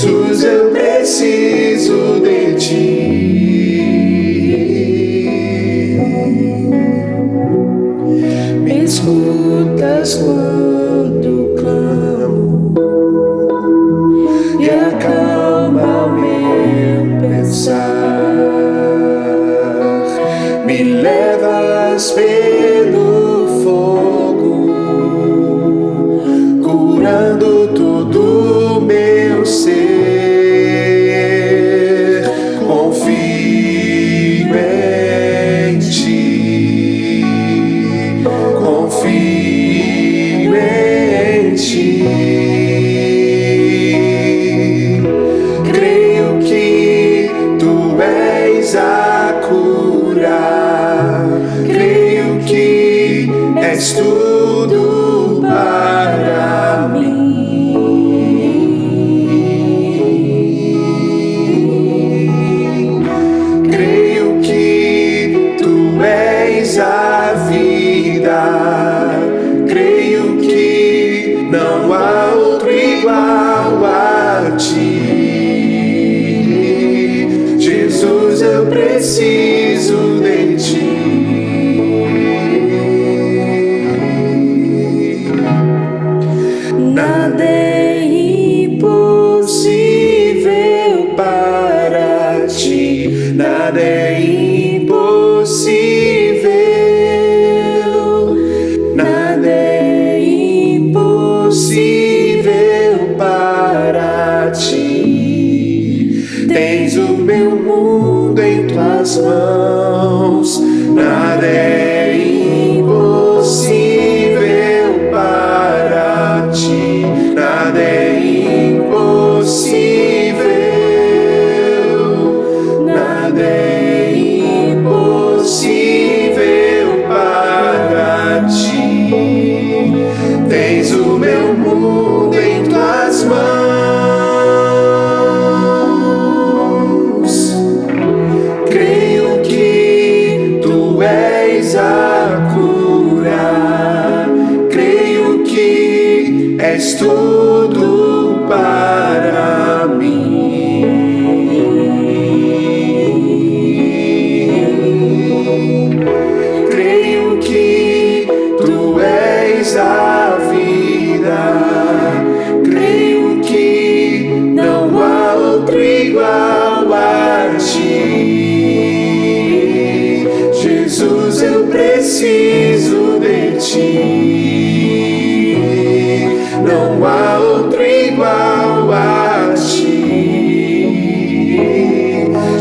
Jesus, eu preciso de ti. Me escutas quando clamo e acalma o meu pensar. Me levas pelo fogo, curando todo meu ser. Confio em ti, confio em ti. Creio que tu és a cura, creio que és tudo para mim. Creio que tu és a vida, creio que não há outro igual a ti. Jesus, eu preciso de ti. Nada é impossível para ti, nada é impossível, nada é impossível para ti. Tens o meu mundo em tuas mãos, nada é impossível para ti, nada é impossível, nada é impossível para ti. Tens o meu mundo em tuas mãos. Creio que tu és a cura, creio que és tudo para mim. Creio que tu és a vida, creio que não há outro igual a ti. Jesus, eu preciso de ti. Não há outro igual a ti.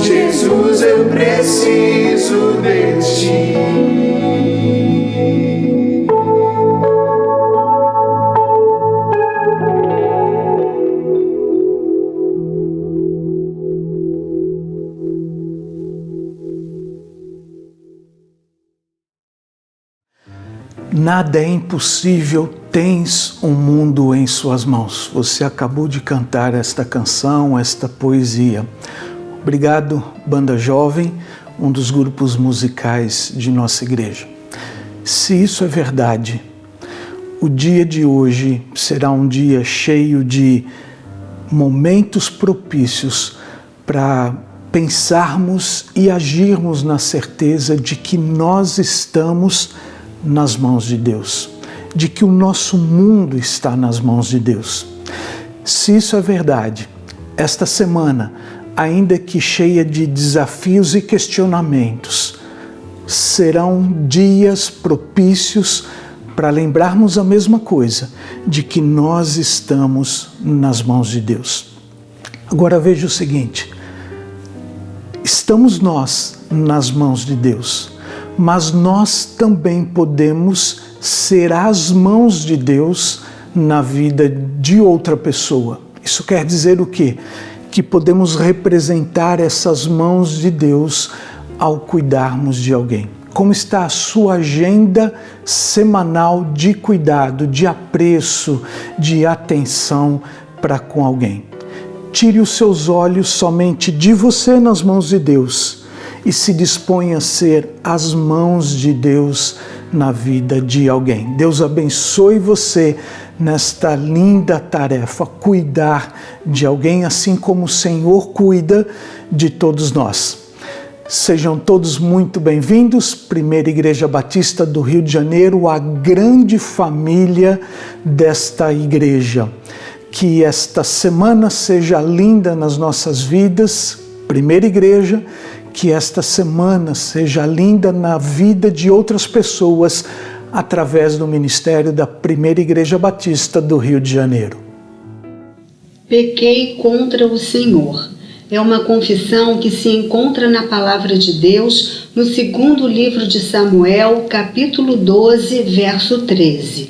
Jesus, eu preciso de ti. Nada é impossível, tens um mundo em suas mãos. Você acabou de cantar esta canção, esta poesia. Obrigado, Banda Jovem, um dos grupos musicais de nossa igreja. Se isso é verdade, o dia de hoje será um dia cheio de momentos propícios para pensarmos e agirmos na certeza de que nós estamos nas mãos de Deus, de que o nosso mundo está nas mãos de Deus. Se isso é verdade, esta semana, ainda que cheia de desafios e questionamentos, serão dias propícios para lembrarmos a mesma coisa, de que nós estamos nas mãos de Deus. Agora veja o seguinte, estamos nós nas mãos de Deus, mas nós também podemos ser as mãos de Deus na vida de outra pessoa. Isso quer dizer o quê? Que podemos representar essas mãos de Deus ao cuidarmos de alguém. Como está a sua agenda semanal de cuidado, de apreço, de atenção para com alguém? Tire os seus olhos somente de você nas mãos de Deus e se dispõe a ser as mãos de Deus na vida de alguém. Deus abençoe você nesta linda tarefa, cuidar de alguém assim como o Senhor cuida de todos nós. Sejam todos muito bem-vindos, Primeira Igreja Batista do Rio de Janeiro, a grande família desta igreja. Que esta semana seja linda nas nossas vidas, Primeira Igreja, que esta semana seja linda na vida de outras pessoas através do ministério da Primeira Igreja Batista do Rio de Janeiro. Pequei contra o Senhor. É uma confissão que se encontra na Palavra de Deus, no segundo livro de Samuel, capítulo 12, verso 13.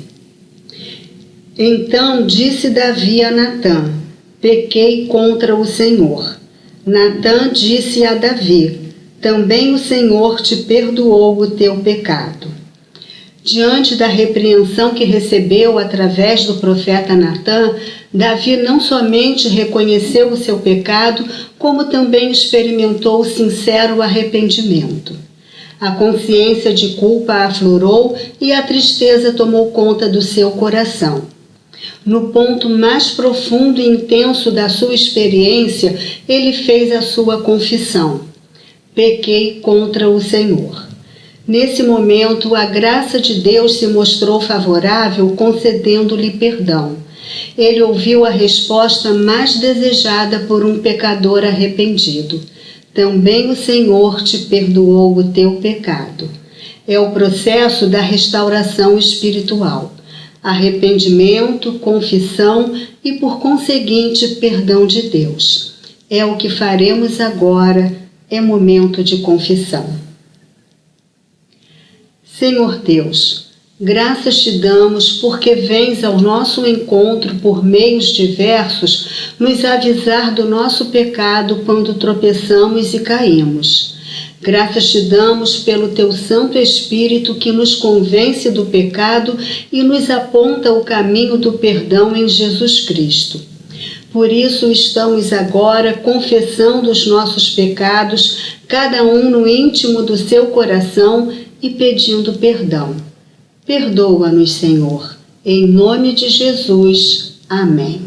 Então disse Davi a Natã: pequei contra o Senhor. Natã disse a Davi: também o Senhor te perdoou o teu pecado. Diante da repreensão que recebeu através do profeta Natã, Davi não somente reconheceu o seu pecado, como também experimentou sincero arrependimento. A consciência de culpa aflorou e a tristeza tomou conta do seu coração. No ponto mais profundo e intenso da sua experiência, ele fez a sua confissão: pequei contra o Senhor. Nesse momento, a graça de Deus se mostrou favorável, concedendo-lhe perdão. Ele ouviu a resposta mais desejada por um pecador arrependido: também o Senhor te perdoou o teu pecado. É o processo da restauração espiritual. Arrependimento, confissão e, por conseguinte, perdão de Deus. É o que faremos agora, é momento de confissão. Senhor Deus, graças te damos porque vens ao nosso encontro por meios diversos nos avisar do nosso pecado quando tropeçamos e caímos. Graças te damos pelo teu Santo Espírito que nos convence do pecado e nos aponta o caminho do perdão em Jesus Cristo. Por isso estamos agora confessando os nossos pecados, cada um no íntimo do seu coração e pedindo perdão. Perdoa-nos, Senhor. Em nome de Jesus. Amém.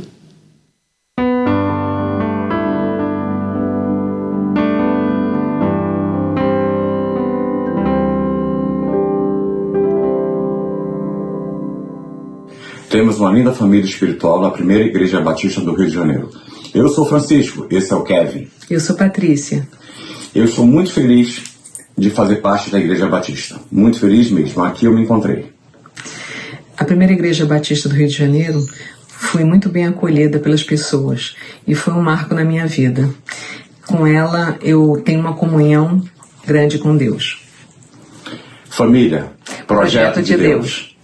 Temos uma linda família espiritual na Primeira Igreja Batista do Rio de Janeiro. Eu sou Francisco, esse é o Kevin. Eu sou Patrícia. Eu estou muito feliz de fazer parte da Igreja Batista. Muito feliz mesmo, aqui eu me encontrei. A Primeira Igreja Batista do Rio de Janeiro fui muito bem acolhida pelas pessoas e foi um marco na minha vida. Com ela eu tenho uma comunhão grande com Deus. Família, projeto de Deus.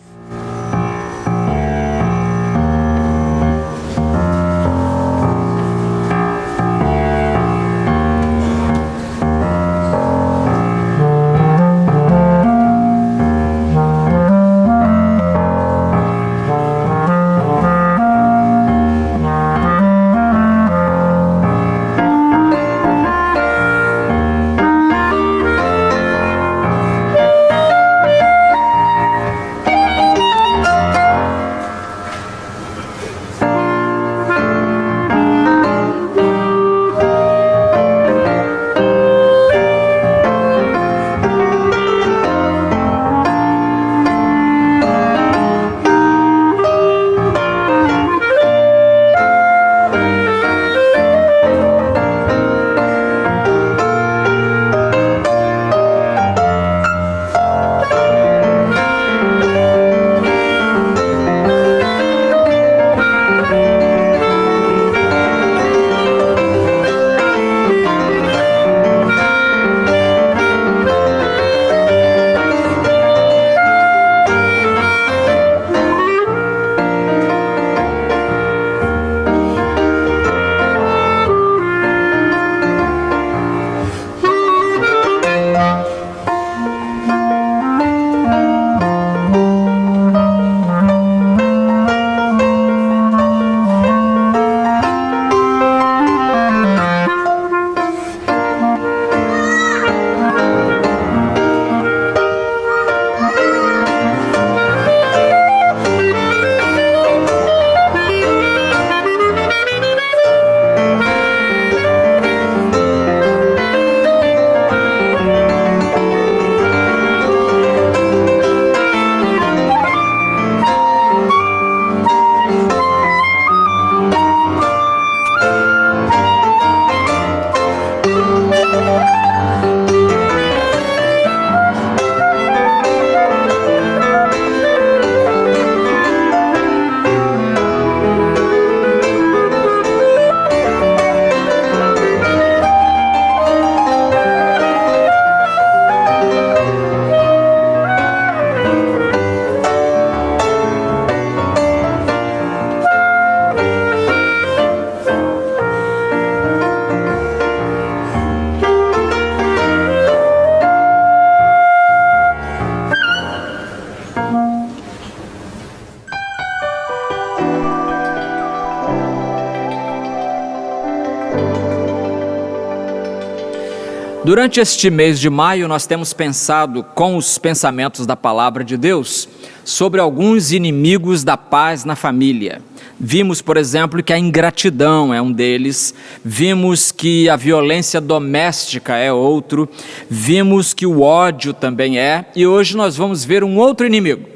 Durante este mês de maio, nós temos pensado com os pensamentos da Palavra de Deus sobre alguns inimigos da paz na família. Vimos, por exemplo, que a ingratidão é um deles, vimos que a violência doméstica é outro, vimos que o ódio também é, e hoje nós vamos ver um outro inimigo.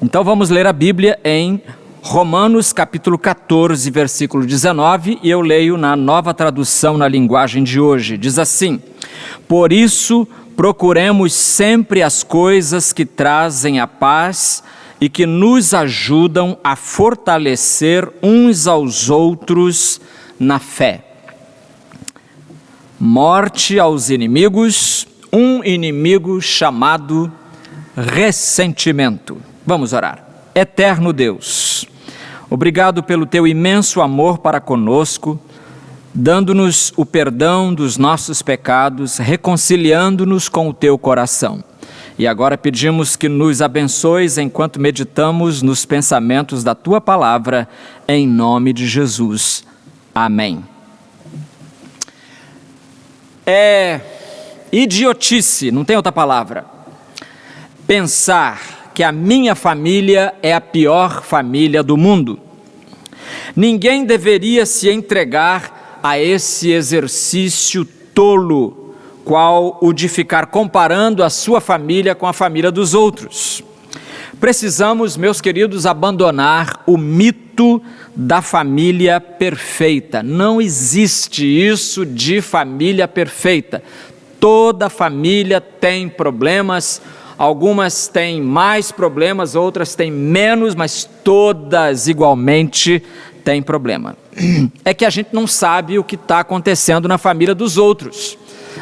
Então vamos ler a Bíblia em Romanos capítulo 14, versículo 19, e eu leio na Nova Tradução na linguagem de hoje. Diz assim: por isso procuremos sempre as coisas que trazem a paz e que nos ajudam a fortalecer uns aos outros na fé. Morte aos inimigos, um inimigo chamado ressentimento. Vamos orar. Eterno Deus, obrigado pelo teu imenso amor para conosco, dando-nos o perdão dos nossos pecados, reconciliando-nos com o teu coração. E agora pedimos que nos abençoes enquanto meditamos nos pensamentos da tua palavra, em nome de Jesus. Amém. É idiotice, não tem outra palavra, pensar que a minha família é a pior família do mundo. Ninguém deveria se entregar a esse exercício tolo, qual o de ficar comparando a sua família com a família dos outros. Precisamos, meus queridos, abandonar o mito da família perfeita. Não existe isso de família perfeita. Toda família tem problemas, algumas têm mais problemas, outras têm menos, mas todas igualmente têm problema. É que a gente não sabe o que está acontecendo na família dos outros.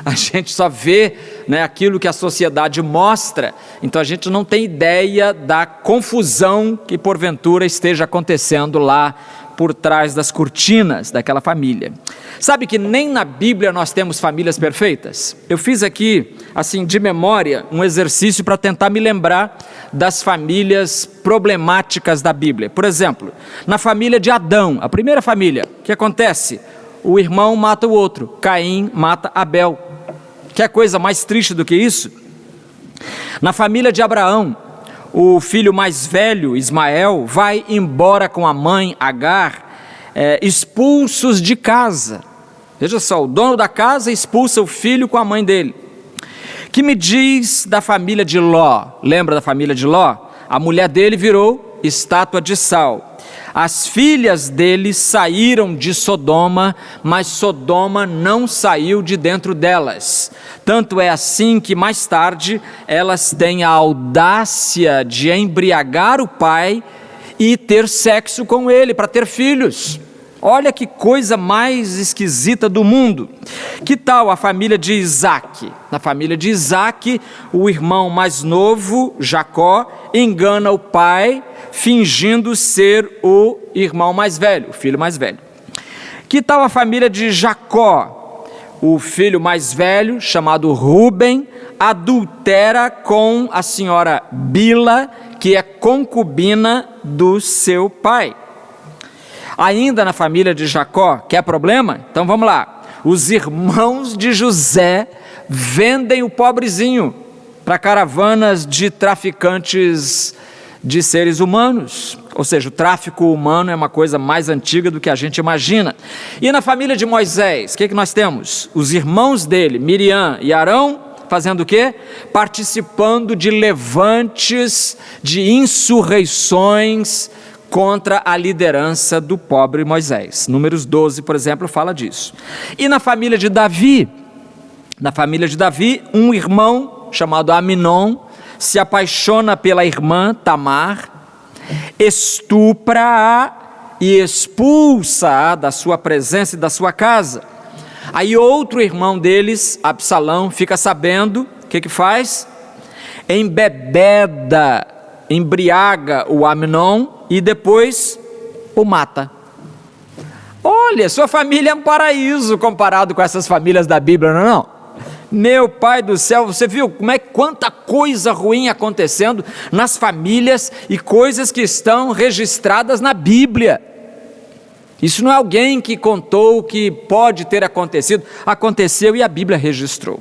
A gente só vê, aquilo que a sociedade mostra, então a gente não tem ideia da confusão que porventura esteja acontecendo lá por trás das cortinas daquela família. Sabe que nem na Bíblia nós temos famílias perfeitas? Eu fiz aqui, assim, de memória, um exercício para tentar me lembrar das famílias problemáticas da Bíblia. Por exemplo, na família de Adão, a primeira família, o que acontece? O irmão mata o outro, Caim mata Abel. Quer coisa mais triste do que isso? Na família de Abraão, o filho mais velho, Ismael, vai embora com a mãe, Agar, expulsos de casa. Veja só, o dono da casa expulsa o filho com a mãe dele. Que me diz da família de Ló? Lembra da família de Ló? A mulher dele virou estátua de sal. As filhas dele saíram de Sodoma, mas Sodoma não saiu de dentro delas. Tanto é assim que mais tarde elas têm a audácia de embriagar o pai e ter sexo com ele para ter filhos. Olha que coisa mais esquisita do mundo. Que tal a família de Isaac? Na família de Isaac, o irmão mais novo, Jacó, engana o pai, fingindo ser o irmão mais velho, o filho mais velho. Que tal a família de Jacó? O filho mais velho, chamado Ruben, adultera com a senhora Bila, que é concubina do seu pai. Ainda na família de Jacó, quer problema? Então vamos lá. Os irmãos de José vendem o pobrezinho para caravanas de traficantes de seres humanos. Ou seja, o tráfico humano é uma coisa mais antiga do que a gente imagina. E na família de Moisés, o que nós temos? Os irmãos dele, Miriam e Arão, fazendo o quê? Participando de levantes, de insurreições contra a liderança do pobre Moisés. Números 12, por exemplo, fala disso. E na família de Davi, um irmão chamado Aminon se apaixona pela irmã Tamar, estupra-a e expulsa-a da sua presença e da sua casa. Aí outro irmão deles, Absalão, fica sabendo, o que faz? Embebeda, embriaga o Aminon e depois o mata. Olha, sua família é um paraíso comparado com essas famílias da Bíblia, não é não? Meu Pai do céu, você viu quanta coisa ruim acontecendo nas famílias e coisas que estão registradas na Bíblia. Isso não é alguém que contou que pode ter acontecido, aconteceu e a Bíblia registrou.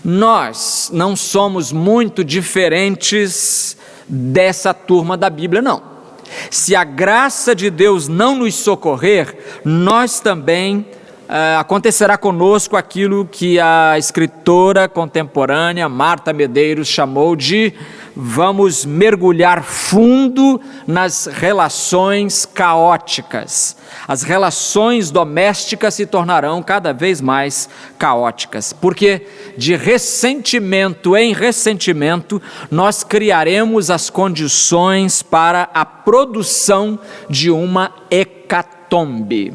Nós não somos muito diferentes dessa turma da Bíblia, não. Se a graça de Deus não nos socorrer, nós também acontecerá conosco aquilo que a escritora contemporânea Marta Medeiros chamou de vamos mergulhar fundo nas relações caóticas. As relações domésticas se tornarão cada vez mais caóticas, porque de ressentimento em ressentimento nós criaremos as condições para a produção de uma hecatombe.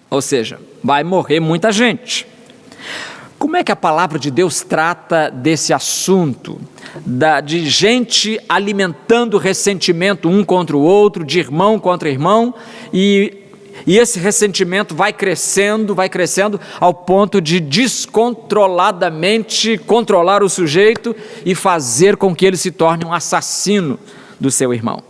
Ou seja, vai morrer muita gente. Como é que a palavra de Deus trata desse assunto? De gente alimentando ressentimento um contra o outro, de irmão contra irmão, e esse ressentimento vai crescendo ao ponto de descontroladamente controlar o sujeito e fazer com que ele se torne um assassino do seu irmão.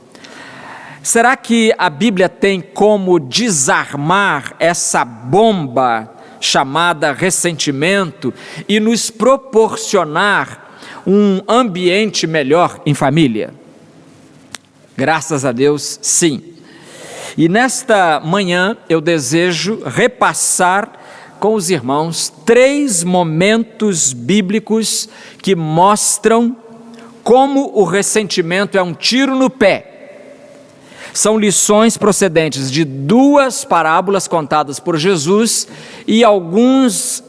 Será que a Bíblia tem como desarmar essa bomba chamada ressentimento e nos proporcionar um ambiente melhor em família? Graças a Deus, sim. E nesta manhã eu desejo repassar com os irmãos 3 momentos bíblicos que mostram como o ressentimento é um tiro no pé. São lições procedentes de 2 parábolas contadas por Jesus e algumas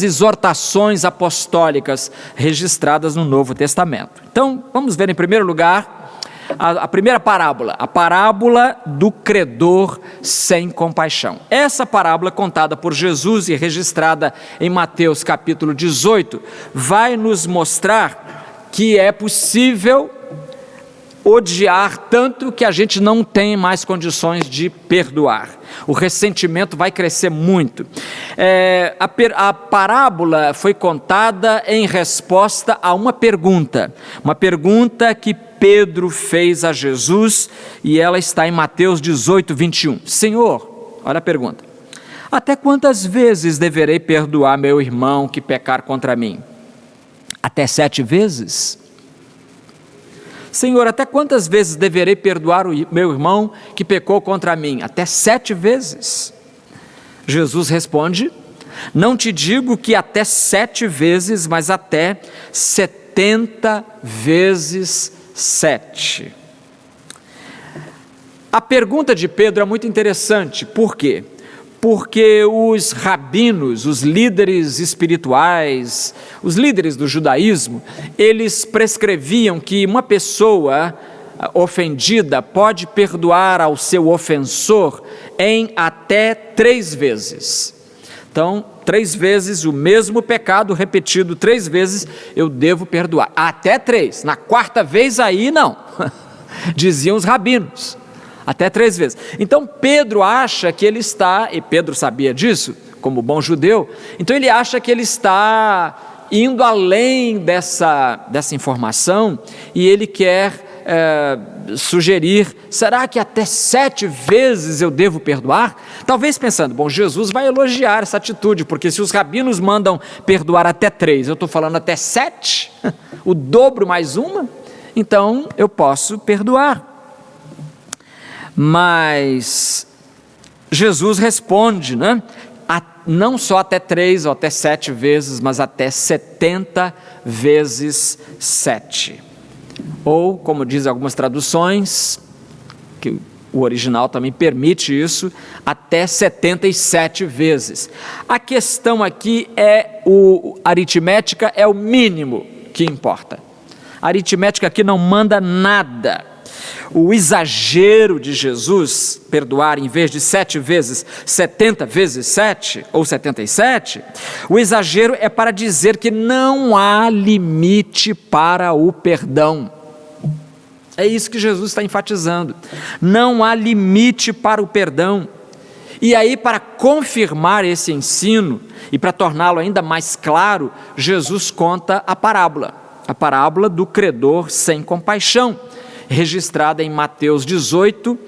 exortações apostólicas registradas no Novo Testamento. Então, vamos ver em primeiro lugar a primeira parábola, a parábola do credor sem compaixão. Essa parábola contada por Jesus e registrada em Mateus capítulo 18, vai nos mostrar que é possível odiar tanto que a gente não tem mais condições de perdoar. O ressentimento vai crescer muito. A parábola foi contada em resposta a uma pergunta que Pedro fez a Jesus, e ela está em Mateus 18, 21. Senhor, olha a pergunta, até quantas vezes deverei perdoar meu irmão que pecar contra mim? Até 7 vezes? Senhor, até quantas vezes deverei perdoar o meu irmão que pecou contra mim? Até 7 vezes. Jesus responde, não te digo que até 7 vezes, mas até 70 vezes 7. A pergunta de Pedro é muito interessante. Por quê? Porque os rabinos, os líderes espirituais, os líderes do judaísmo, eles prescreviam que uma pessoa ofendida pode perdoar ao seu ofensor em até 3 vezes. Então, 3 vezes o mesmo pecado repetido 3 vezes, eu devo perdoar. Até 3, na 4ª vez aí não, diziam os rabinos. Até 3 vezes. Então Pedro acha que ele está, e Pedro sabia disso, como bom judeu, então ele acha que ele está indo além dessa informação, e ele quer sugerir, será que até 7 vezes eu devo perdoar? Talvez pensando, bom, Jesus vai elogiar essa atitude, porque se os rabinos mandam perdoar até 3, eu estou falando até 7, o dobro mais uma, então eu posso perdoar. Mas Jesus responde, né? Não só até 3 ou até 7 vezes, mas até 70 vezes 7. Ou, como dizem algumas traduções, que o original também permite isso, até 77 vezes. A questão aqui aritmética é o mínimo que importa. A aritmética aqui não manda nada. O exagero de Jesus, perdoar em vez de 7 vezes, 70 vezes 7 ou 77, o exagero é para dizer que não há limite para o perdão. É isso que Jesus está enfatizando. Não há limite para o perdão. E aí, para confirmar esse ensino e para torná-lo ainda mais claro, Jesus conta a parábola do credor sem compaixão, registrada em Mateus 18,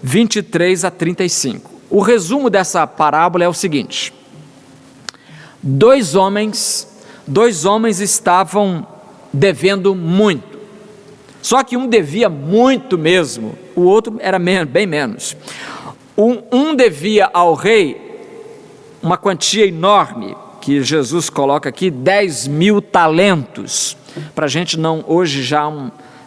23 a 35. O resumo dessa parábola é o seguinte: 2 homens dois homens estavam devendo muito. Só que um devia muito mesmo, o outro era bem menos. Um devia ao rei uma quantia enorme, que Jesus coloca aqui, 10.000 talentos. Para a gente hoje já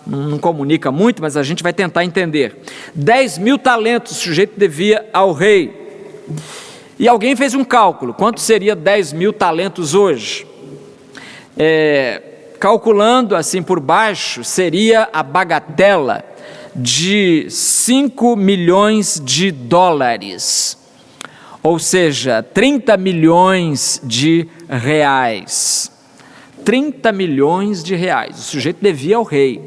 não comunica muito, mas a gente vai tentar entender. 10.000 talentos o sujeito devia ao rei. E alguém fez um cálculo, quanto seria 10.000 talentos hoje? Calculando assim por baixo, seria a bagatela de 5 milhões de dólares, ou seja, 30 milhões de reais. 30 milhões de reais, o sujeito devia ao rei.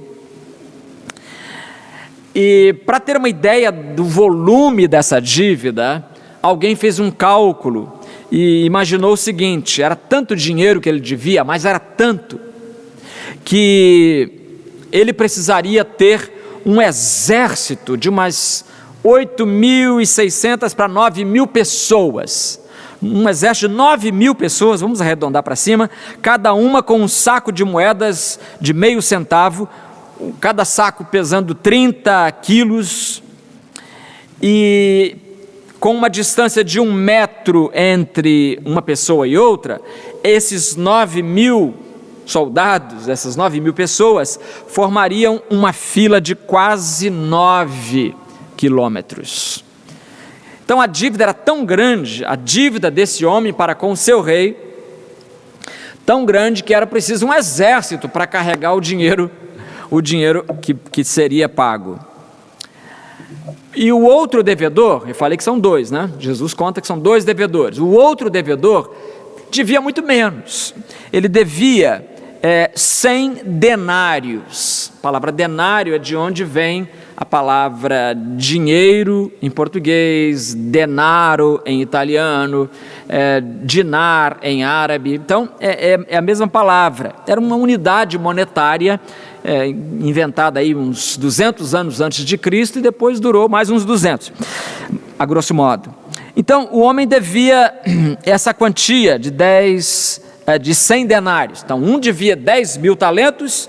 E para ter uma ideia do volume dessa dívida, alguém fez um cálculo e imaginou o seguinte: era tanto dinheiro que ele devia, mas era tanto, que ele precisaria ter um exército de umas 8.600 para 9.000 pessoas, um exército de 9.000 pessoas, vamos arredondar para cima, cada uma com um saco de moedas de meio centavo, cada saco pesando 30 quilos, e com uma distância de 1 metro entre uma pessoa e outra. Esses 9.000 soldados, essas 9.000 pessoas, formariam uma fila de quase 9 quilômetros. Então a dívida era tão grande, a dívida desse homem para com o seu rei, tão grande que era preciso um exército para carregar o dinheiro que seria pago. E o outro devedor, eu falei que são dois, né? Jesus conta que são dois devedores. O outro devedor devia muito menos. Ele devia 100 denários. A palavra denário é de onde vem a palavra dinheiro em português, denaro em italiano, dinar em árabe. Então é a mesma palavra. Era uma unidade monetária inventada aí uns 200 anos antes de Cristo, e depois durou mais uns 200, a grosso modo. Então o homem devia essa quantia de 100 denários. Então um devia 10.000 talentos,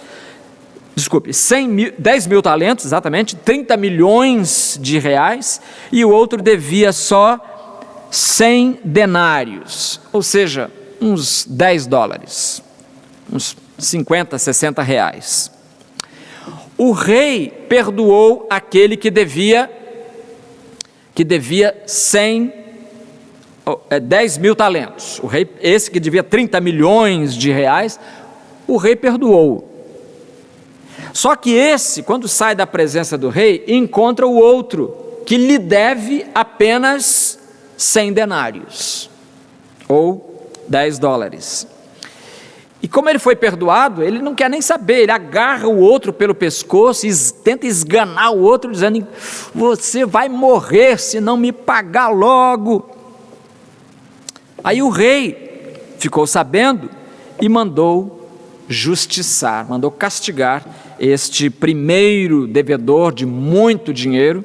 10.000 talentos, exatamente, 30 milhões de reais, e o outro devia só 100 denários, ou seja, uns 10 dólares, uns 50, 60 reais. O rei perdoou aquele que devia 10.000 talentos. O rei, esse que devia 30 milhões de reais, o rei perdoou. Só que esse, quando sai da presença do rei, encontra o outro, que lhe deve apenas 100 denários, ou 10 dólares. E como ele foi perdoado, ele não quer nem saber, ele agarra o outro pelo pescoço e tenta esganar o outro, dizendo: você vai morrer se não me pagar logo. Aí o rei ficou sabendo e mandou justiçar, mandou castigar este primeiro devedor de muito dinheiro,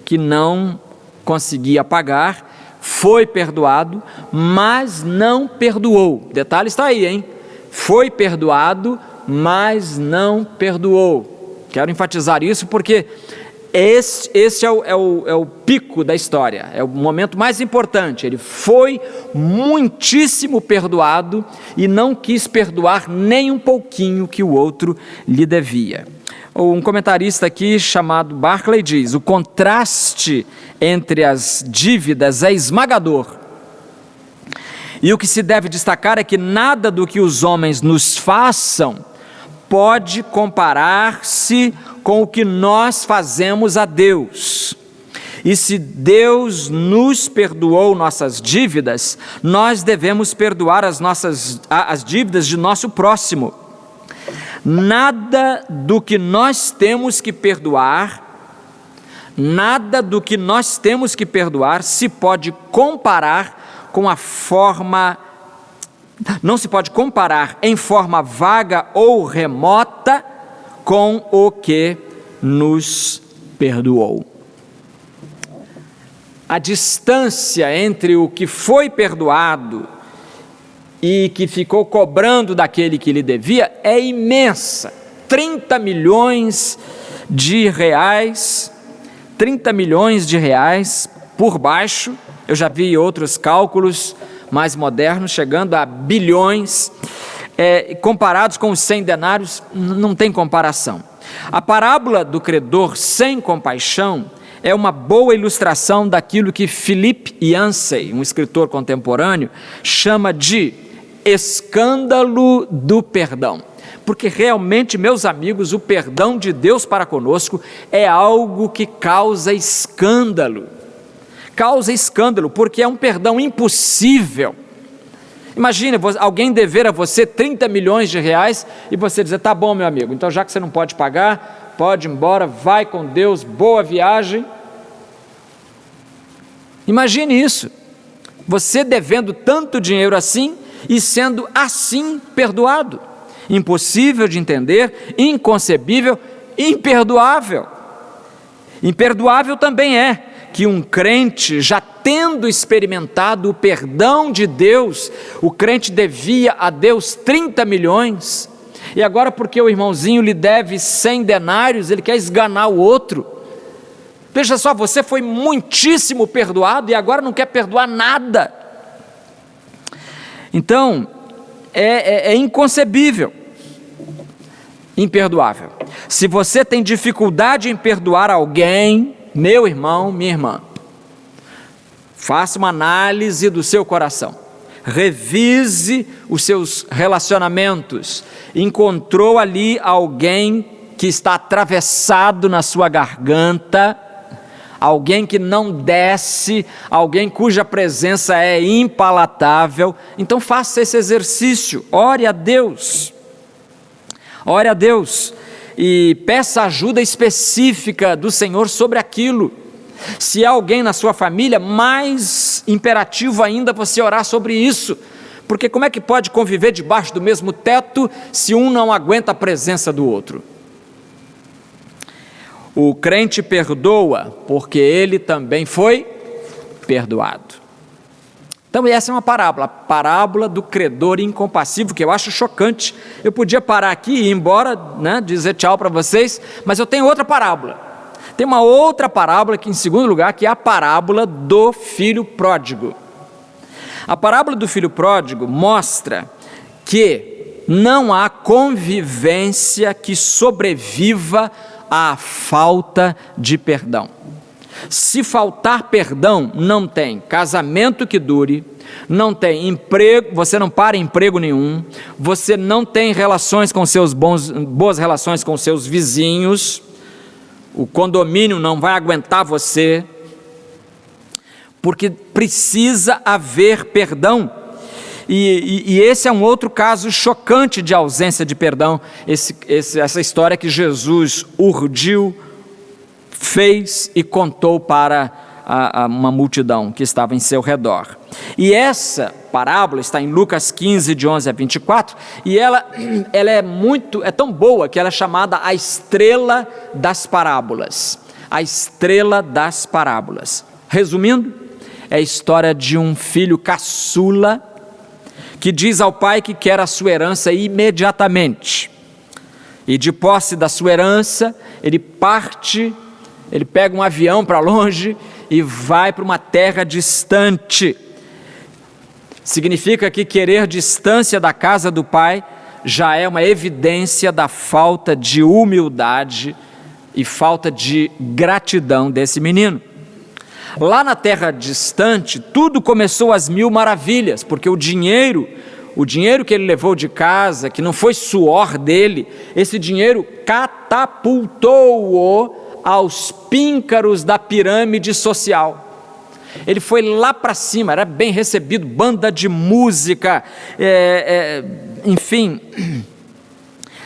que não conseguia pagar, foi perdoado, mas não perdoou. O detalhe está aí, hein? Foi perdoado, mas não perdoou. Quero enfatizar isso porque esse é o pico da história, é o momento mais importante. Ele foi muitíssimo perdoado e não quis perdoar nem um pouquinho que o outro lhe devia. Um comentarista aqui chamado Barclay diz: o contraste entre as dívidas é esmagador. E o que se deve destacar é que nada do que os homens nos façam pode comparar-se com o que nós fazemos a Deus. E se Deus nos perdoou nossas dívidas, nós devemos perdoar as dívidas de nosso próximo. Nada do que nós temos que perdoar, se pode comparar com a forma, não se pode comparar em forma vaga ou remota com o que nos perdoou. A distância entre o que foi perdoado e que ficou cobrando daquele que lhe devia é imensa. 30 milhões de reais, 30 milhões de reais por baixo. Eu já vi outros cálculos mais modernos chegando a bilhões, comparados com os 100 denários, não tem comparação. A parábola do credor sem compaixão é uma boa ilustração daquilo que Philip Yancey, um escritor contemporâneo, chama de escândalo do perdão. Porque realmente, meus amigos, o perdão de Deus para conosco é algo que causa escândalo. Causa escândalo, porque é um perdão impossível. Imagine alguém dever a você 30 milhões de reais e você dizer, tá bom, meu amigo, então já que você não pode pagar, pode ir embora, vai com Deus, boa viagem. Imagine isso, você devendo tanto dinheiro assim e sendo assim perdoado. Impossível de entender, inconcebível, imperdoável. Imperdoável também é que um crente, já tendo experimentado o perdão de Deus, o crente devia a Deus 30 milhões, e agora porque o irmãozinho lhe deve 100 denários, ele quer esganar o outro. Veja só, você foi muitíssimo perdoado e agora não quer perdoar nada. Então, é inconcebível, imperdoável. Se você tem dificuldade em perdoar alguém, meu irmão, minha irmã, faça uma análise do seu coração, revise os seus relacionamentos. Encontrou ali alguém que está atravessado na sua garganta, alguém que não desce, alguém cuja presença é impalatável, então faça esse exercício, ore a Deus e peça ajuda específica do Senhor sobre aquilo. Se há alguém na sua família, mais imperativo ainda você orar sobre isso, porque como é que pode conviver debaixo do mesmo teto se um não aguenta a presença do outro? O crente perdoa porque ele também foi perdoado. Então essa é uma parábola, a parábola do credor incompassível, que eu acho chocante. Eu podia parar aqui e ir embora, dizer tchau para vocês, mas eu tenho outra parábola. Tem uma outra parábola que, em segundo lugar, que é a parábola do filho pródigo. A parábola do filho pródigo mostra que não há convivência que sobreviva à falta de perdão. Se faltar perdão, não tem casamento que dure, não tem emprego, você não para emprego nenhum, você não tem relações com boas relações com seus vizinhos, o condomínio não vai aguentar você, porque precisa haver perdão. E esse é um outro caso chocante de ausência de perdão, essa história que Jesus urdiu, fez e contou para uma multidão que estava em seu redor. E essa parábola está em Lucas 15, de 11 a 24, e ela é tão boa que ela é chamada a estrela das parábolas. A estrela das parábolas. Resumindo, é a história de um filho caçula que diz ao pai que quer a sua herança imediatamente. E de posse da sua herança, ele pega um avião para longe e vai para uma terra distante. Significa que querer distância da casa do pai já é uma evidência da falta de humildade e falta de gratidão desse menino. Lá na terra distante, tudo começou às mil maravilhas, porque o dinheiro que ele levou de casa, que não foi suor dele, esse dinheiro catapultou-o aos píncaros da pirâmide social. Ele foi lá para cima, era bem recebido, banda de música, enfim,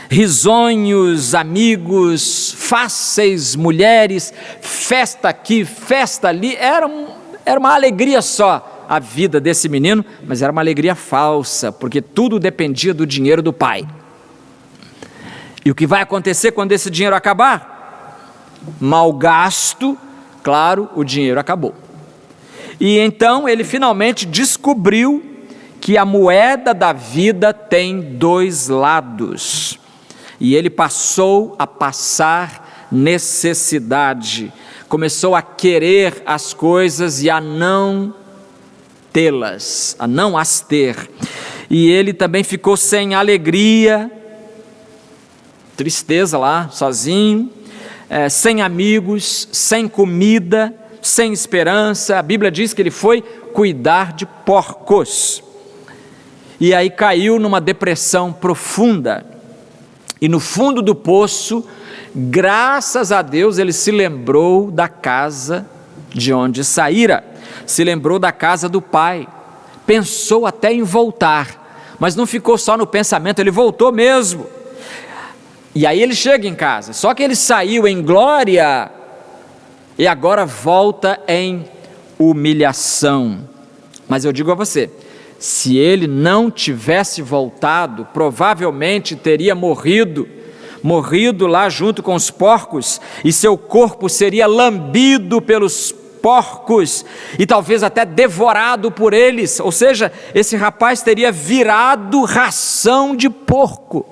risonhos, amigos, fáceis mulheres, festa aqui, festa ali, era uma alegria só a vida desse menino, mas era uma alegria falsa, porque tudo dependia do dinheiro do pai. E o que vai acontecer quando esse dinheiro acabar? Mal gasto, claro, o dinheiro acabou. E então ele finalmente descobriu que a moeda da vida tem dois lados. E ele passou a passar necessidade, começou a querer as coisas e a não tê-las, a não as ter. E ele também ficou sem alegria, tristeza lá, sozinho, sem amigos, sem comida, sem esperança. A Bíblia diz que ele foi cuidar de porcos. E aí caiu numa depressão profunda. E no fundo do poço, graças a Deus, ele se lembrou da casa de onde saíra. Se lembrou da casa do pai. Pensou até em voltar, mas não ficou só no pensamento, ele voltou mesmo. E aí ele chega em casa, só que ele saiu em glória e agora volta em humilhação. Mas eu digo a você, se ele não tivesse voltado, provavelmente teria morrido lá junto com os porcos, e seu corpo seria lambido pelos porcos e talvez até devorado por eles. Ou seja, esse rapaz teria virado ração de porco.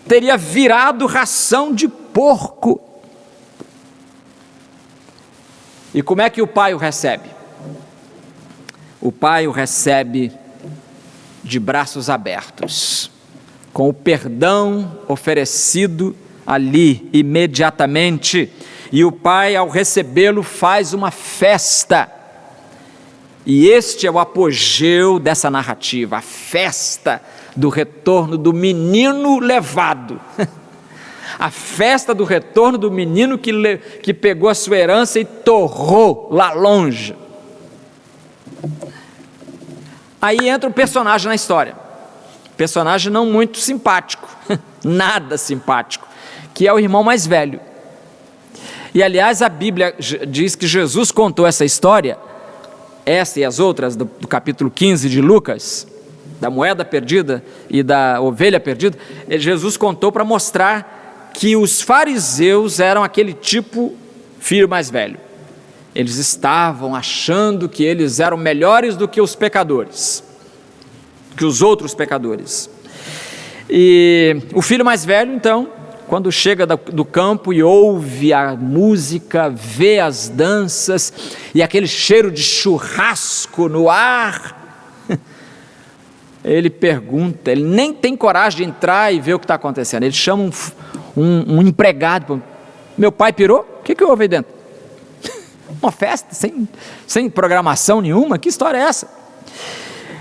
Teria virado ração de porco. E como é que o pai o recebe? O pai o recebe de braços abertos, com o perdão oferecido ali imediatamente. E o pai, ao recebê-lo, faz uma festa. E este é o apogeu dessa narrativa, a festa do retorno do menino levado. A festa do retorno do menino que pegou a sua herança e torrou lá longe. Aí entra um personagem na história, personagem não muito simpático, nada simpático, que é o irmão mais velho. E aliás a Bíblia diz que Jesus contou essa história, essa e as outras do capítulo 15 de Lucas, da moeda perdida e da ovelha perdida. Jesus contou para mostrar que os fariseus eram aquele tipo filho mais velho. Eles estavam achando que eles eram melhores do que os pecadores, que os outros pecadores. E o filho mais velho, então, quando chega do campo e ouve a música, vê as danças e aquele cheiro de churrasco no ar, ele pergunta, ele nem tem coragem de entrar e ver o que está acontecendo. Ele chama um empregado, meu pai pirou? O que houve aí dentro? Uma festa sem programação nenhuma? Que história é essa?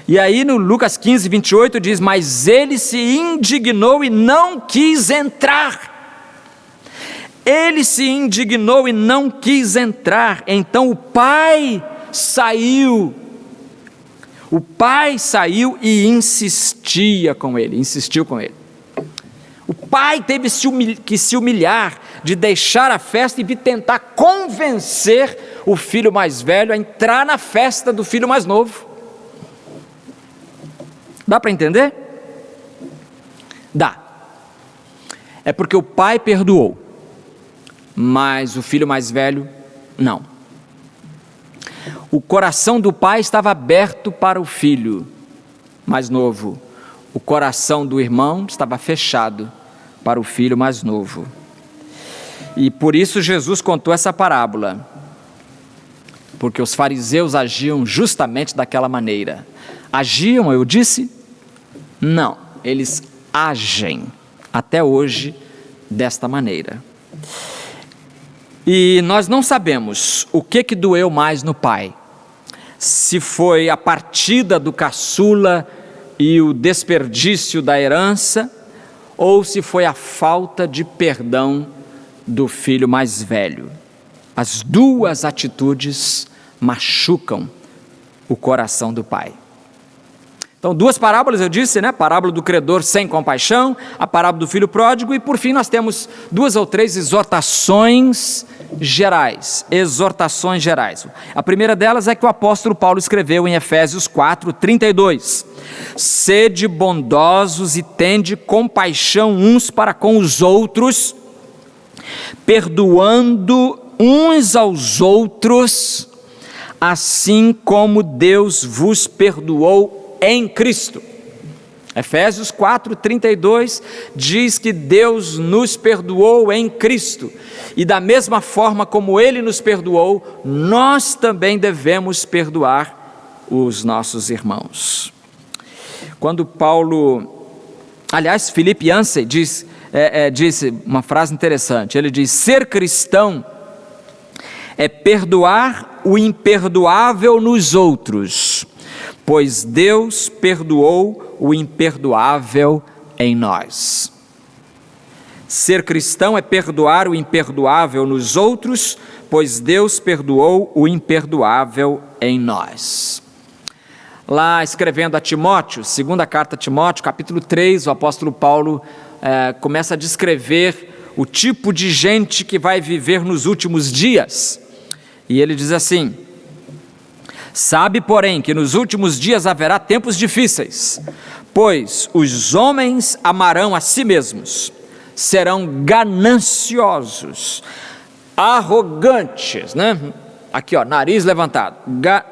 E aí no Lucas 15, 28 diz, mas ele se indignou e não quis entrar. Ele se indignou e não quis entrar. Então o pai saiu. O pai saiu e insistiu com ele. O pai teve que se humilhar, de deixar a festa e de tentar convencer o filho mais velho a entrar na festa do filho mais novo. Dá para entender? Dá. É porque o pai perdoou, mas o filho mais velho não. O coração do pai estava aberto para o filho mais novo. O coração do irmão estava fechado para o filho mais novo. E por isso Jesus contou essa parábola, porque os fariseus agiam justamente daquela maneira. Agiam, eu disse? Não, eles agem até hoje desta maneira. E nós não sabemos o que doeu mais no pai, se foi a partida do caçula e o desperdício da herança, ou se foi a falta de perdão do filho mais velho. As duas atitudes machucam o coração do pai. Então, duas parábolas eu disse, né? A parábola do credor sem compaixão, a parábola do filho pródigo, e por fim nós temos duas ou três exortações gerais. A primeira delas é que o apóstolo Paulo escreveu em Efésios 4, 32. Sede bondosos e tende compaixão uns para com os outros, perdoando uns aos outros, assim como Deus vos perdoou em Cristo. Efésios 4:32 diz que Deus nos perdoou em Cristo, e da mesma forma como Ele nos perdoou, nós também devemos perdoar os nossos irmãos. Quando Philip Yancey disse uma frase interessante. Ele diz: ser cristão é perdoar o imperdoável nos outros, pois Deus perdoou o imperdoável em nós. Ser cristão é perdoar o imperdoável nos outros, pois Deus perdoou o imperdoável em nós. Lá escrevendo a Timóteo, segunda carta a Timóteo, capítulo 3, o apóstolo Paulo começa a descrever o tipo de gente que vai viver nos últimos dias. E ele diz assim: sabe, porém, que nos últimos dias haverá tempos difíceis, pois os homens amarão a si mesmos, serão gananciosos, arrogantes, Aqui, nariz levantado,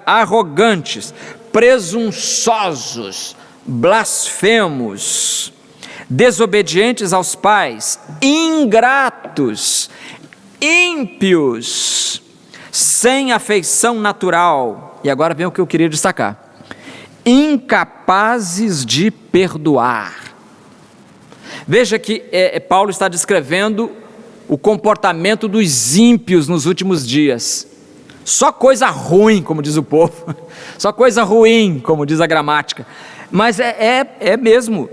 arrogantes, presunçosos, blasfemos, desobedientes aos pais, ingratos, ímpios, sem afeição natural. E agora vem o que eu queria destacar: incapazes de perdoar. Veja que Paulo está descrevendo o comportamento dos ímpios nos últimos dias. Só coisa ruim, como diz o povo, só coisa ruim, como diz a gramática, mas é mesmo,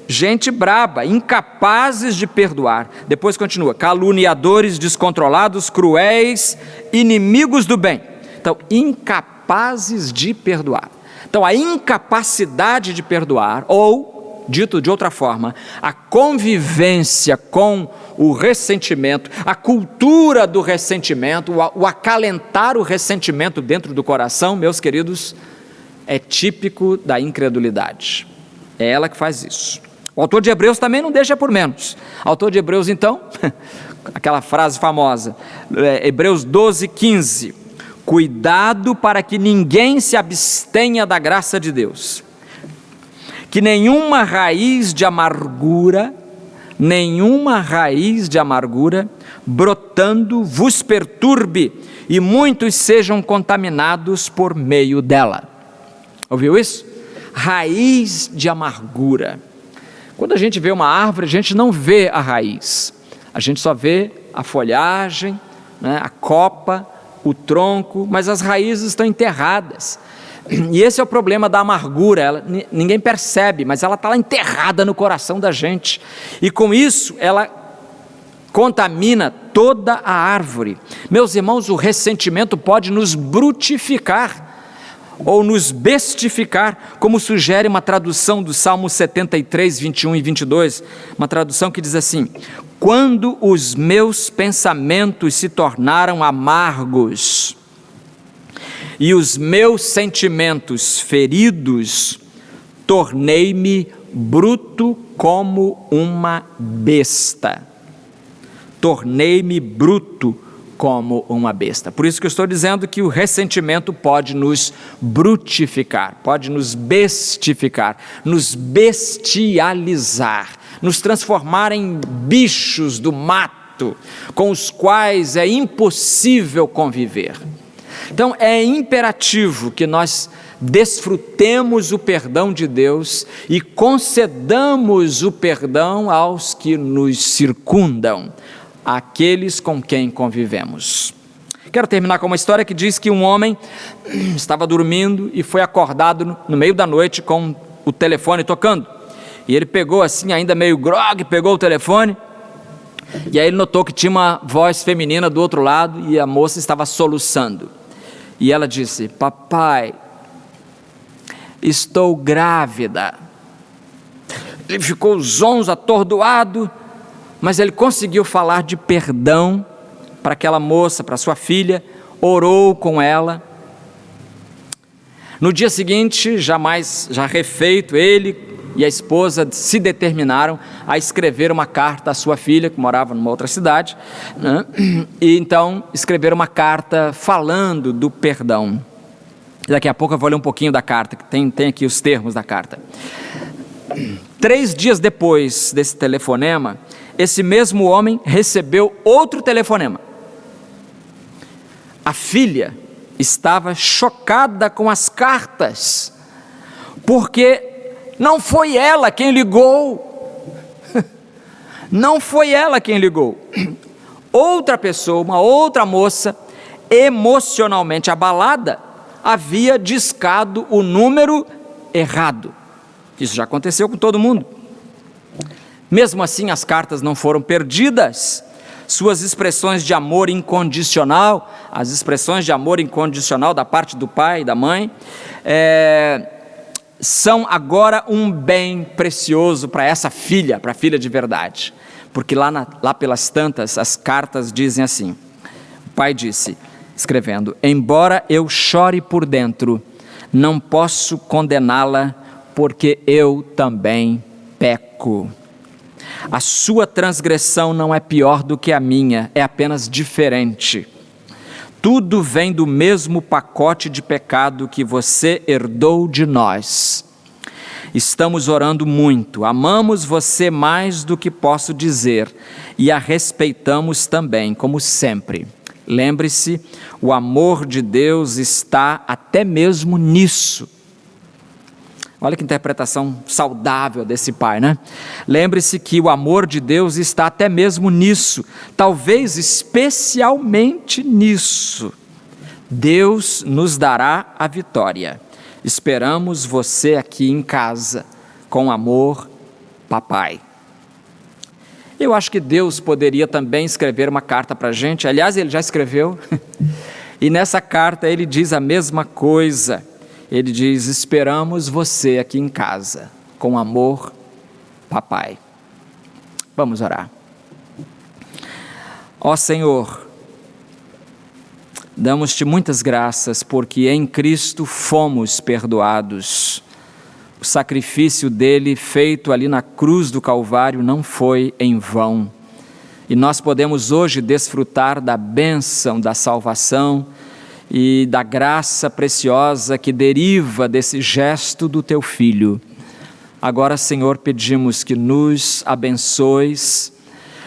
gente braba, incapazes de perdoar. Depois continua: caluniadores, descontrolados, cruéis, inimigos do bem. Então, incapazes de perdoar. Então, a incapacidade de perdoar, ou, dito de outra forma, a convivência com o ressentimento, a cultura do ressentimento, o acalentar o ressentimento dentro do coração, meus queridos, é típico da incredulidade. É ela que faz isso. O autor de Hebreus também não deixa por menos. O autor de Hebreus, então, aquela frase famosa, Hebreus 12:15, cuidado para que ninguém se abstenha da graça de Deus, que nenhuma raiz de amargura brotando vos perturbe, e muitos sejam contaminados por meio dela. Ouviu isso? Raiz de amargura. Quando a gente vê uma árvore, a gente não vê a raiz, a gente só vê a folhagem, a copa, o tronco, mas as raízes estão enterradas. E esse é o problema da amargura, ninguém percebe, mas ela está lá enterrada no coração da gente, e com isso ela contamina toda a árvore. Meus irmãos, o ressentimento pode nos brutificar, ou nos bestificar, como sugere uma tradução do Salmo 73, 21 e 22, uma tradução que diz assim: quando os meus pensamentos se tornaram amargos, e os meus sentimentos feridos, tornei-me bruto como uma besta. Tornei-me bruto como uma besta. Por isso que eu estou dizendo que o ressentimento pode nos brutificar, pode nos bestificar, nos bestializar, nos transformar em bichos do mato, com os quais é impossível conviver. Então é imperativo que nós desfrutemos o perdão de Deus e concedamos o perdão aos que nos circundam, àqueles com quem convivemos. Quero terminar com uma história que diz que um homem estava dormindo e foi acordado no meio da noite com o telefone tocando. E ele pegou assim, ainda meio grogue, pegou o telefone, e aí ele notou que tinha uma voz feminina do outro lado e a moça estava soluçando. E ela disse: papai, estou grávida. Ele ficou zonzo, atordoado, mas ele conseguiu falar de perdão para aquela moça, para sua filha, orou com ela. No dia seguinte, já refeito, ele e a esposa se determinaram a escrever uma carta à sua filha, que morava numa outra cidade, e então escreveram uma carta falando do perdão. Daqui a pouco eu vou ler um pouquinho da carta, que tem aqui os termos da carta. 3 dias depois desse telefonema, esse mesmo homem recebeu outro telefonema. A filha estava chocada com as cartas, porque não foi ela quem ligou. Não foi ela quem ligou. Outra pessoa, uma outra moça, emocionalmente abalada, havia discado o número errado. Isso já aconteceu com todo mundo. Mesmo assim, as cartas não foram perdidas. Suas expressões de amor incondicional, as expressões de amor incondicional da parte do pai e da mãe, são agora um bem precioso para essa filha, para a filha de verdade. Porque lá pelas tantas, as cartas dizem assim. O pai disse, escrevendo: embora eu chore por dentro, não posso condená-la, porque eu também peco. A sua transgressão não é pior do que a minha, é apenas diferente. Tudo vem do mesmo pacote de pecado que você herdou de nós. Estamos orando muito, amamos você mais do que posso dizer e a respeitamos também, como sempre. Lembre-se, o amor de Deus está até mesmo nisso. Olha que interpretação saudável desse pai, né? Lembre-se que o amor de Deus está até mesmo nisso, talvez especialmente nisso. Deus nos dará a vitória. Esperamos você aqui em casa, com amor, papai. Eu acho que Deus poderia também escrever uma carta para a gente, aliás, ele já escreveu, e nessa carta ele diz a mesma coisa. Ele diz: esperamos você aqui em casa, com amor, papai. Vamos orar. Ó Senhor, damos-te muitas graças, porque em Cristo fomos perdoados. O sacrifício dele feito ali na cruz do Calvário não foi em vão. E nós podemos hoje desfrutar da bênção da salvação e da graça preciosa que deriva desse gesto do teu Filho. Agora, Senhor, pedimos que nos abençoes,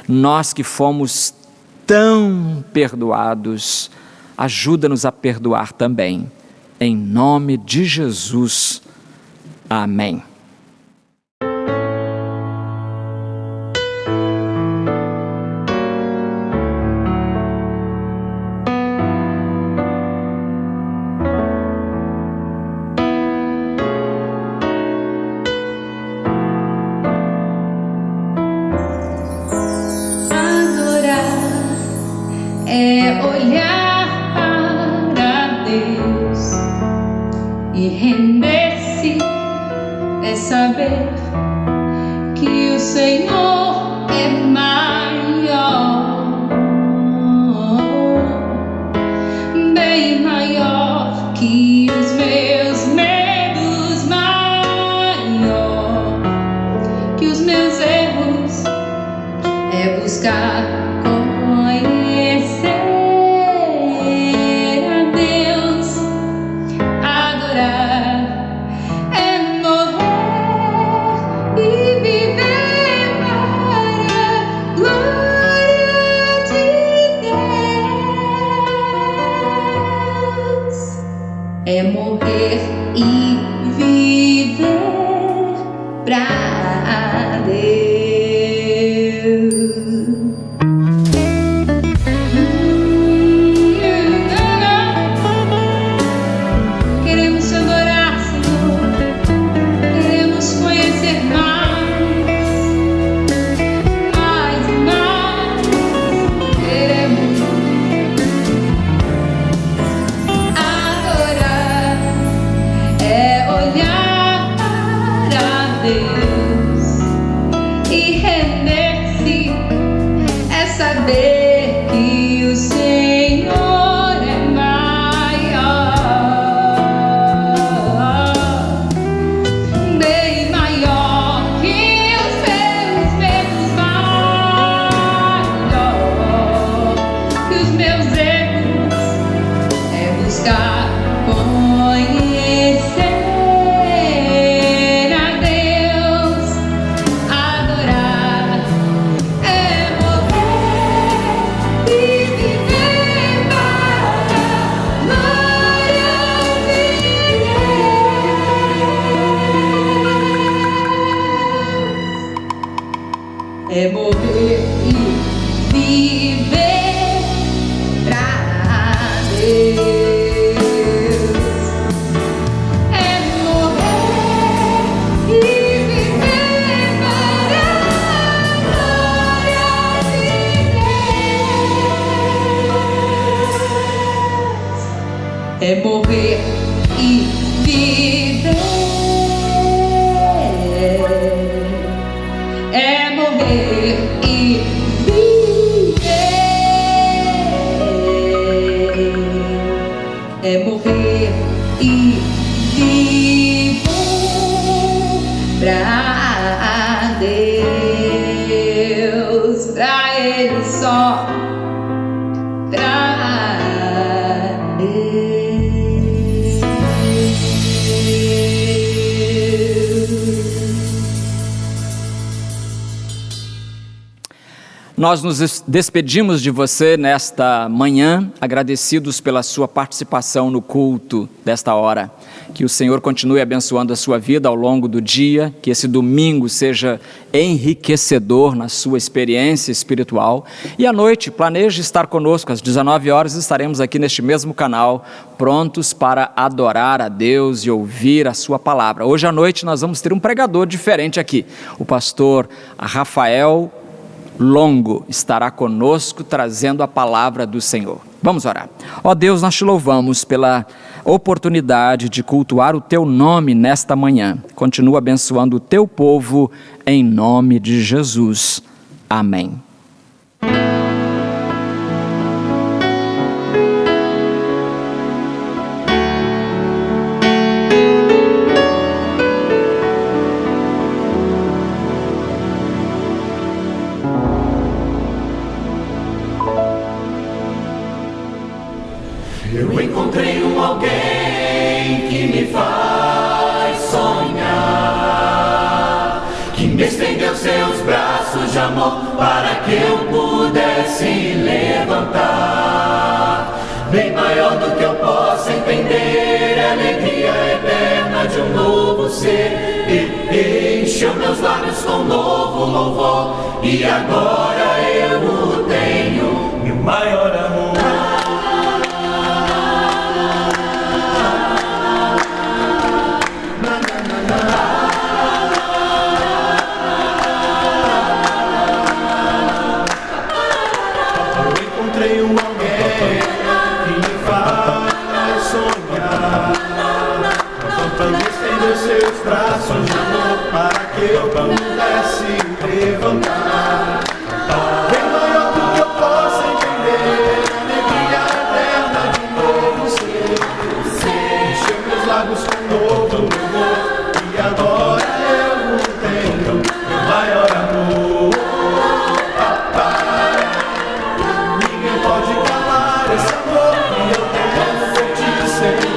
nós que fomos tão perdoados, ajuda-nos a perdoar também. Em nome de Jesus. Amém. É olhar para Deus e render-se, é saber que o Senhor é maior, bem maior que os meus medos, maior que os meus erros, é buscar é morrer e viver pra Deus. Queremos te adorar, Senhor. Queremos conhecer mais e mais. Queremos adorar. É é morrer e viver. É morrer e viver. É morrer e viver pra Deus, pra Ele só, pra Deus. Nós nos despedimos de você nesta manhã, agradecidos pela sua participação no culto desta hora. Que o Senhor continue abençoando a sua vida ao longo do dia, que esse domingo seja enriquecedor na sua experiência espiritual. E à noite, planeje estar conosco, às 19 horas estaremos aqui neste mesmo canal, prontos para adorar a Deus e ouvir a sua palavra. Hoje à noite nós vamos ter um pregador diferente aqui, o pastor Rafael Longo estará conosco trazendo a palavra do Senhor. Vamos orar. Ó Deus, nós te louvamos pela oportunidade de cultuar o teu nome nesta manhã. Continua abençoando o teu povo em nome de Jesus. Amém. Eu encontrei alguém que me faz sonhar, que me estendeu seus braços de amor para que eu pudesse levantar. Bem maior do que eu possa entender, a alegria eterna de um novo ser. E encheu meus lábios com um novo louvor, e agora eu o tenho, meu maior amor. Seus braços de amor para que eu pudesse levantar. Bem maior do que eu possa entender, a alegria eterna de um novo ser. Encheu meus lábios com um novo louvor, e agora eu o tenho, meu maior amor. Papai, ninguém pode calar esse amor que eu tenho por ti, Senhor.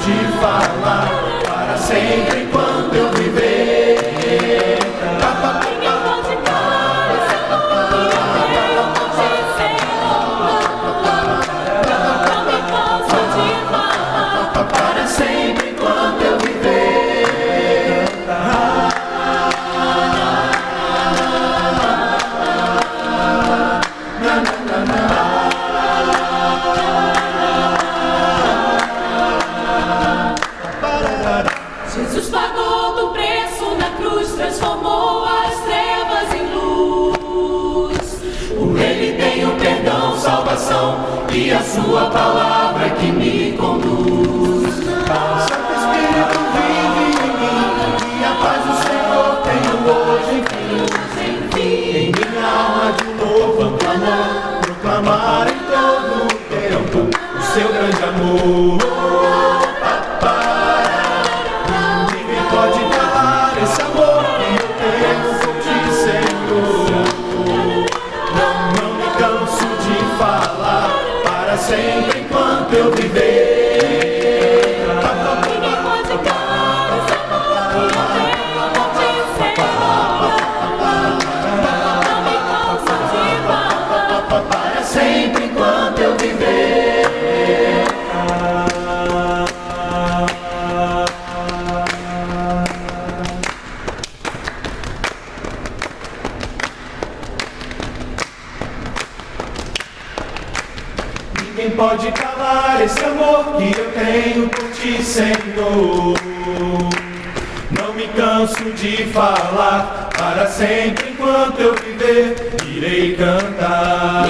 De falar para sempre enquanto eu viver. Para sempre enquanto eu viver. Jesus pagou do preço na cruz, transformou as trevas em luz. Por Ele tenho perdão, salvação, e a sua palavra que me conduz. Santo Espírito vive em mim, e a paz do Senhor tenho hoje enfim. Em minha alma de novo amor, proclamar em todo o tempo o seu grande amor. Pode calar esse amor que eu tenho por ti, Senhor. Não me canso de falar para sempre enquanto eu viver. Ninguém pode calar esse amor que eu tenho por ti, Senhor. Não me canso de falar para sempre enquanto eu viver. Ninguém pode calar esse amor que eu tenho por ti, Senhor. Não me canso de falar para sempre enquanto eu viver, irei cantar.